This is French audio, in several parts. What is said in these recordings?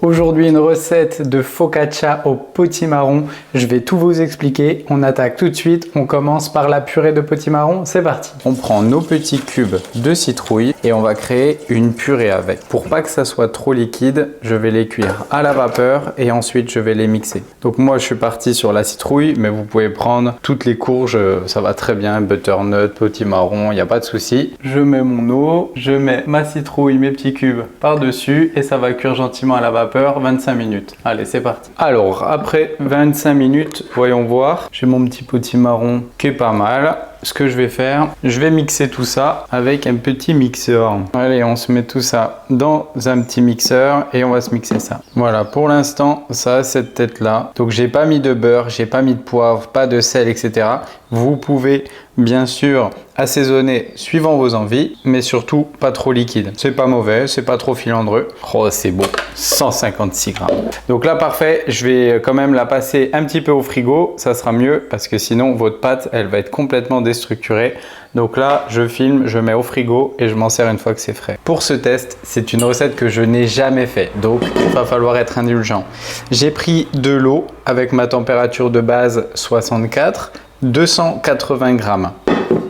Aujourd'hui, une recette de focaccia au potimarron. Je vais tout vous expliquer. On attaque tout de suite. On commence par la purée de potimarron. C'est parti. On prend nos petits cubes de citrouille et on va créer une purée avec. Pour pas que ça soit trop liquide, je vais les cuire à la vapeur et ensuite je vais les mixer. Donc moi, je suis parti sur la citrouille, mais vous pouvez prendre toutes les courges. Ça va très bien. Butternut, potimarron, il n'y a pas de souci. Je mets mon eau, je mets ma citrouille, mes petits cubes par-dessus et ça va cuire gentiment à la vapeur. 25 minutes. Allez, c'est parti. Alors, après 25 minutes, voyons voir. J'ai mon petit potimarron qui est pas mal. Ce que je vais faire, je vais mixer tout ça avec un petit mixeur. Allez, on se met tout ça dans un petit mixeur et on va se mixer ça. Voilà, pour l'instant, ça a cette tête-là. Donc, j'ai pas mis de beurre, j'ai pas mis de poivre, pas de sel, etc. Vous pouvez bien sûr assaisonner suivant vos envies, mais surtout pas trop liquide. C'est pas mauvais, c'est pas trop filandreux. Oh, c'est bon, 156 grammes. Donc là, parfait, je vais quand même la passer un petit peu au frigo. Ça sera mieux parce que sinon, votre pâte, elle va être complètement déstructurée. Donc là, je filme, je mets au frigo et je m'en sers une fois que c'est frais. Pour ce test, c'est une recette que je n'ai jamais fait, donc il va falloir être indulgent. J'ai pris de l'eau avec ma température de base 64, 280 grammes.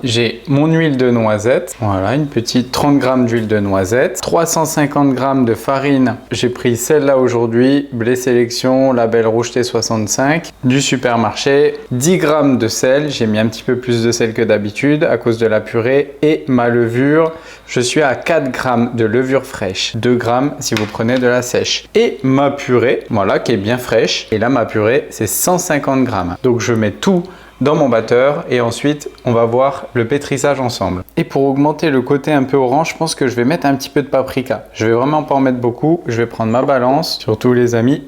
J'ai mon huile de noisette, voilà, une petite 30 grammes d'huile de noisette, 350 grammes de farine, j'ai pris celle-là aujourd'hui, Blé Sélection, label rouge T65, du supermarché, 10 grammes de sel, j'ai mis un petit peu plus de sel que d'habitude à cause de la purée, et ma levure, je suis à 4 grammes de levure fraîche, 2 grammes si vous prenez de la sèche. Et ma purée, voilà, qui est bien fraîche, et là ma purée c'est 150 grammes. Donc je mets tout dans mon batteur et ensuite on va voir le pétrissage ensemble. Et pour augmenter le côté un peu orange, je pense que je vais mettre un petit peu de paprika. Je vais vraiment pas en mettre beaucoup, je vais prendre ma balance, surtout les amis,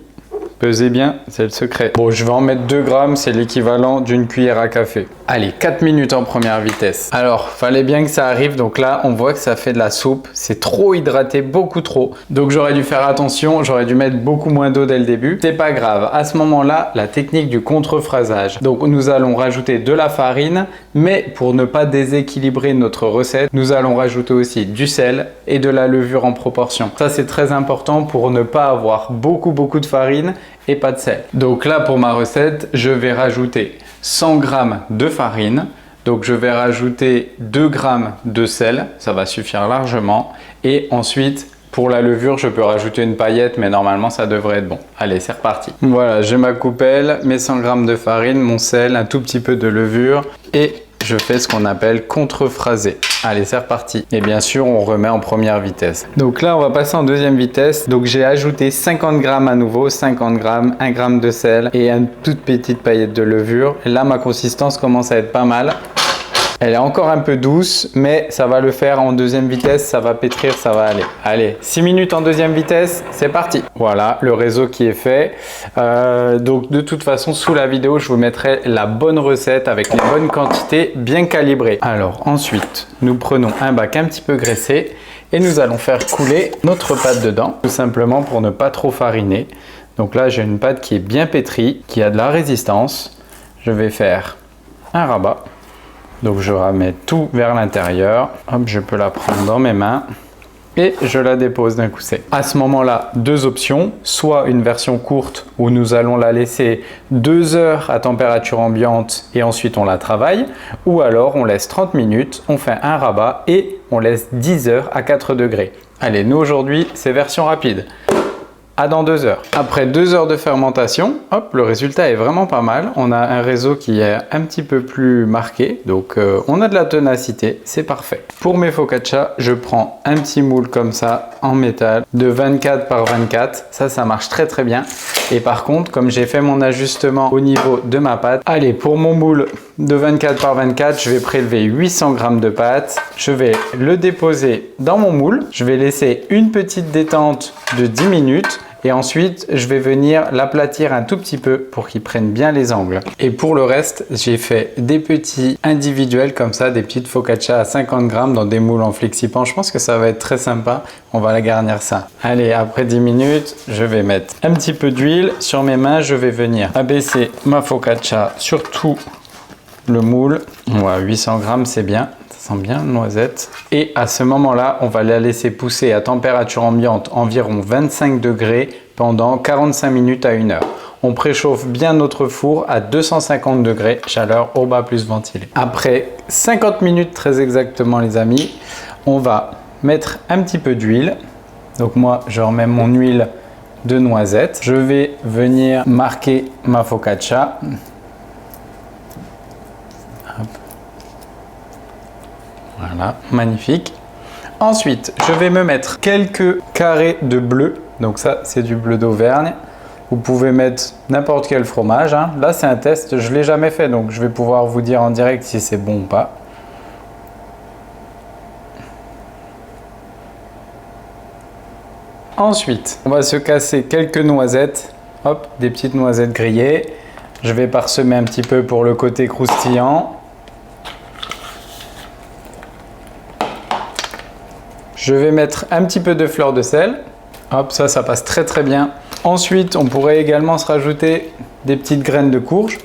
pesez bien, c'est le secret. Bon, je vais en mettre 2 grammes, c'est l'équivalent d'une cuillère à café. Allez, 4 minutes en première vitesse. Alors, fallait bien que ça arrive, donc là, on voit que ça fait de la soupe. C'est trop hydraté, beaucoup trop. Donc j'aurais dû faire attention, j'aurais dû mettre beaucoup moins d'eau dès le début. C'est pas grave, à ce moment-là, la technique du contre-phrasage. Donc nous allons rajouter de la farine, mais pour ne pas déséquilibrer notre recette, nous allons rajouter aussi du sel et de la levure en proportion. Ça, c'est très important pour ne pas avoir beaucoup de farine et pas de sel. Donc là, pour ma recette, je vais rajouter 100 g de farine. Donc je vais rajouter 2 g de sel, ça va suffire largement. Et ensuite, pour la levure, je peux rajouter une paillette, mais normalement, ça devrait être bon. Allez, c'est reparti. Voilà, j'ai ma coupelle, mes 100 g de farine, mon sel, un tout petit peu de levure et je fais ce qu'on appelle contre-phraser. Allez, c'est reparti. Et bien sûr, on remet en première vitesse. Donc là, on va passer en deuxième vitesse. Donc j'ai ajouté 50 g à nouveau, 50 g, 1 g de sel et une toute petite paillette de levure. Et là, ma consistance commence à être pas mal. Elle est encore un peu douce, mais ça va le faire en deuxième vitesse, ça va pétrir, ça va aller. Allez, 6 minutes en deuxième vitesse, c'est parti. Voilà, le réseau qui est fait. Donc de toute façon, sous la vidéo, je vous mettrai la bonne recette avec les bonnes quantités bien calibrées. Alors ensuite, nous prenons un bac un petit peu graissé et nous allons faire couler notre pâte dedans, tout simplement pour ne pas trop fariner. Donc là, j'ai une pâte qui est bien pétrie, qui a de la résistance. Je vais faire un rabat. Donc je ramène tout vers l'intérieur, hop, je peux la prendre dans mes mains et je la dépose d'un coup sec. À ce moment-là, deux options, soit une version courte où nous allons la laisser 2 heures à température ambiante et ensuite on la travaille, ou alors on laisse 30 minutes, on fait un rabat et on laisse 10 heures à 4 degrés. Allez, nous aujourd'hui, c'est version rapide. À dans 2 heures. Après 2 heures de fermentation, hop, le résultat est vraiment pas mal. On a un réseau qui est un petit peu plus marqué, donc on a de la ténacité, c'est parfait. Pour mes focaccia, je prends un petit moule comme ça en métal de 24 par 24. Ça marche très bien. Et par contre, comme j'ai fait mon ajustement au niveau de ma pâte, allez, pour mon moule de 24 par 24, je vais prélever 800 g de pâte. Je vais le déposer dans mon moule. Je vais laisser une petite détente de 10 minutes. Et ensuite, je vais venir l'aplatir un tout petit peu pour qu'il prenne bien les angles. Et pour le reste, j'ai fait des petits individuels comme ça, des petites focaccia à 50 grammes dans des moules en flexipan. Je pense que ça va être très sympa. On va la garnir ça. Allez, après 10 minutes, je vais mettre un petit peu d'huile sur mes mains. Je vais venir abaisser ma focaccia sur tout le moule. Ouais, 800 grammes, c'est bien. sent bien la noisette. Et à ce moment-là, on va la laisser pousser à température ambiante environ 25 degrés pendant 45 minutes à 1 heure. On préchauffe bien notre four à 250 degrés, chaleur au bas plus ventilé. Après 50 minutes très exactement les amis, on va mettre un petit peu d'huile. Donc moi, je remets mon huile de noisette. Je vais venir marquer ma focaccia. Hop. Voilà, magnifique. Ensuite, je vais me mettre quelques carrés de bleu. Donc ça, c'est du bleu d'Auvergne. Vous pouvez mettre n'importe quel fromage, hein. Là, c'est un test, je ne l'ai jamais fait, donc je vais pouvoir vous dire en direct si c'est bon ou pas. Ensuite, on va se casser quelques noisettes. Hop, des petites noisettes grillées. Je vais parsemer un petit peu pour le côté croustillant. Je vais mettre un petit peu de fleur de sel. Hop, ça passe très très bien. Ensuite, on pourrait également se rajouter des petites graines de courge.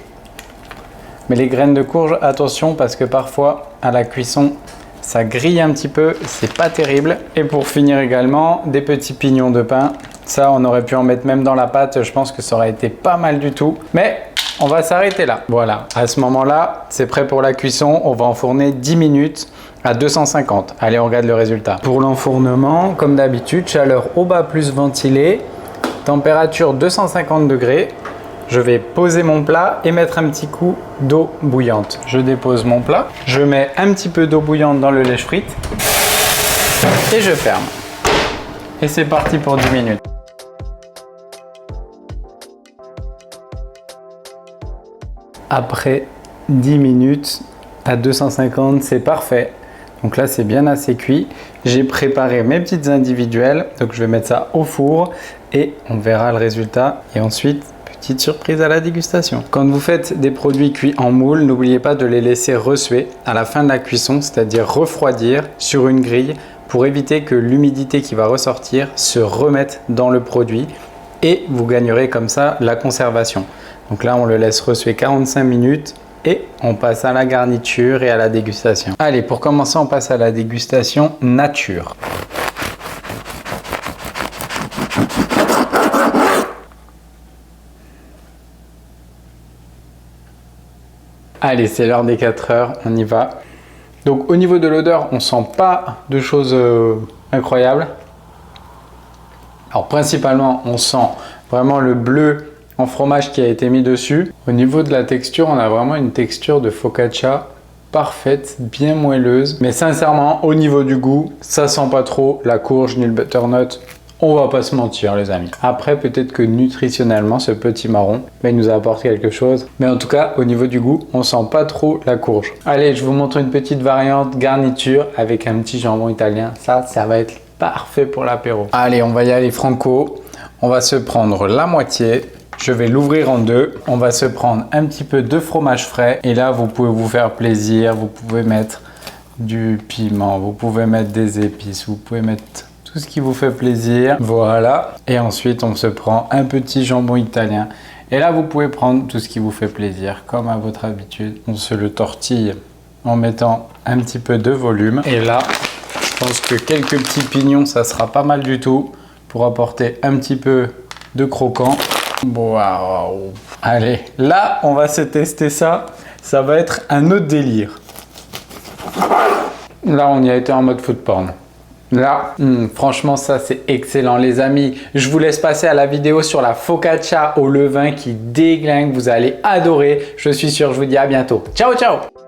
Mais les graines de courge, attention parce que parfois à la cuisson, ça grille un petit peu, c'est pas terrible. Et pour finir également, des petits pignons de pain. Ça, on aurait pu en mettre même dans la pâte, je pense que ça aurait été pas mal du tout. Mais on va s'arrêter là. Voilà, à ce moment-là, c'est prêt pour la cuisson. On va enfourner 10 minutes à 250. Allez, on regarde le résultat. Pour l'enfournement, comme d'habitude, chaleur au bas plus ventilé, température 250 degrés. Je vais poser mon plat et mettre un petit coup d'eau bouillante. Je dépose mon plat, je mets un petit peu d'eau bouillante dans le lèche-frite et je ferme. Et c'est parti pour 10 minutes. Après 10 minutes à 250, c'est parfait. Donc là, c'est bien assez cuit. J'ai préparé mes petites individuelles. Donc je vais mettre ça au four et on verra le résultat. Et ensuite, petite surprise à la dégustation. Quand vous faites des produits cuits en moule, n'oubliez pas de les laisser resuer à la fin de la cuisson, c'est-à-dire refroidir sur une grille pour éviter que l'humidité qui va ressortir se remette dans le produit et vous gagnerez comme ça la conservation. Donc là, on le laisse resuer 45 minutes et on passe à la garniture et à la dégustation. Allez, pour commencer, on passe à la dégustation nature. Allez, c'est l'heure des 4 heures, on y va. Donc au niveau de l'odeur, on sent pas de choses incroyables. Alors principalement, on sent vraiment le bleu en fromage qui a été mis dessus. Au niveau de la texture, on a vraiment une texture de focaccia parfaite, bien moelleuse. Mais sincèrement, au niveau du goût, ça sent pas trop la courge ni le butternut. On va pas se mentir les amis. Après, peut-être que nutritionnellement, ce petit marron, il nous apporte quelque chose. Mais en tout cas, au niveau du goût, on sent pas trop la courge. Allez, je vous montre une petite variante garniture avec un petit jambon italien. Ça va être parfait pour l'apéro. Allez, on va y aller franco. On va se prendre la moitié. Je vais l'ouvrir en deux. On va se prendre un petit peu de fromage frais. Et là, vous pouvez vous faire plaisir. Vous pouvez mettre du piment. Vous pouvez mettre des épices. Vous pouvez mettre tout ce qui vous fait plaisir. Voilà. Et ensuite, on se prend un petit jambon italien. Et là, vous pouvez prendre tout ce qui vous fait plaisir. Comme à votre habitude, on se le tortille en mettant un petit peu de volume. Et là, je pense que quelques petits pignons, ça sera pas mal du tout pour apporter un petit peu de croquant. Waouh! Allez, là, on va se tester ça. Ça va être un autre délire. Là, on y a été en mode food porn. Là, franchement, ça, c'est excellent, les amis. Je vous laisse passer à la vidéo sur la focaccia au levain qui déglingue. Vous allez adorer. Je suis sûr, je vous dis à bientôt. Ciao, ciao!